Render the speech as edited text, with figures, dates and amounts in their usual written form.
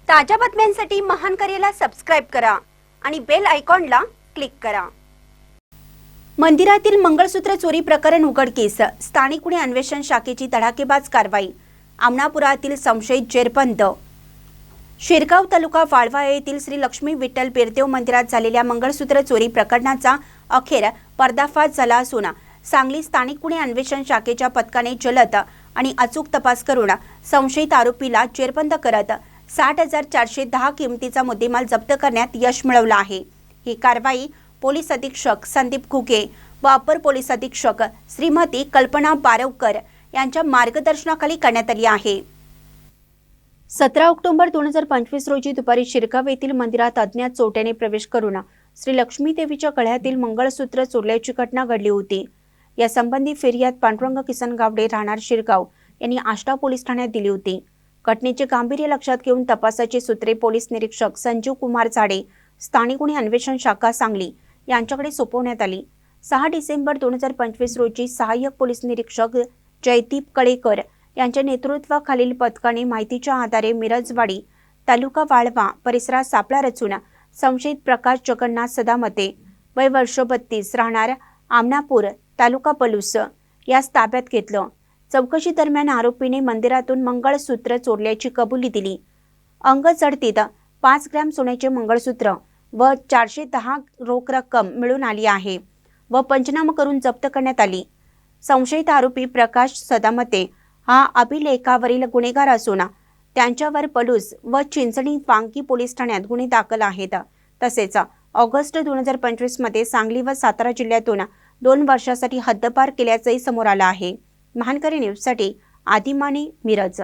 ताज्या बातम्यांसाठी महान करेला सबस्क्राइब करा आणि बेल आयकॉनला क्लिक करा। मंदिरातील मंगळसूत्र चोरी प्रकरण उघडकीस, स्थानिक गुन्हे अन्वेषण शाखेची धडाकेबाज कारवाई। आमनापुरातील संशयित जेरबंद। शिरगाव तालुका वाळवा येथील श्री लक्ष्मी विठ्ठल बिरदेव मंदिरात झालेल्या मंगळसूत्र चोरी प्रकरणाचा अखेर पर्दाफाश झाला असून सांगली स्थानिक गुन्हे अन्वेषण शाखेच्या पथकाने जलद आणि अचूक तपास करून संशयित आरोपीला जेरबंद करत 60,410 किमतीचा मुद्देमाल जप्त करण्यात यश मिळवलं आहे। ही कारवाई पोलीस अधीक्षक संदीप घुगे व अपर पोलीस अधीक्षक श्रीमती कल्पना बारवकर यांच्या मार्गदर्शनाखाली करण्यात आली आहे। 17 ऑक्टोबर 2025 रोजी दुपारी शिरगाव येथील मंदिरात अज्ञात चोरट्याने प्रवेश करून श्री लक्ष्मी देवीच्या गळ्यातील मंगळसूत्र चोरल्याची घटना घडली होती। या संबंधी फिर्याद पांडुरंग किसन गावडे राहणार शिरगाव यांनी आष्टा पोलीस ठाण्यात दिली होती। घटनेचे गांभीर्य लक्षात घेऊन तपासाची सूत्रे पोलीस निरीक्षक संजीव कुमार झाडे, स्थानिक गुन्हे अन्वेषण शाखा सांगली यांच्याकडे सोपवण्यात आली। 6 डिसेंबर 2025 रोजी सहाय्यक पोलीस निरीक्षक जयदीप कळेकर यांच्या नेतृत्वाखालील पथकाने माहितीच्या आधारे मिरजवाडी तालुका वाळवा परिसरात सापळा रचून संशयित प्रकाश जगन्नाथ सदामते वय वर्ष 32 राहणार आमनापूर तालुका पलूस यास ताब्यात घेतलं। चौकशी दरम्यान आरोपीने मंदिरातून मंगळसूत्र चोरल्याची कबुली दिली। अंग जडतीत 5 ग्रॅम सोन्याचे मंगळसूत्र व 410 रोख रक्कम मिळून आली आहे व पंचनामा करून जप्त करण्यात आली। संशयित आरोपी प्रकाश सदामते हा अभिलेखावरील गुन्हेगार असून त्यांच्यावर पलूस व चिंचणी वांकी पोलीस ठाण्यात गुन्हे दाखल आहेत। तसेच ऑगस्ट 2025 मध्ये सांगली व सातारा जिल्ह्यातून 2 वर्षासाठी हद्दपार केल्याचंही समोर आलं आहे। महानकरी न्यूजसाठी आदिमाने, मिरज।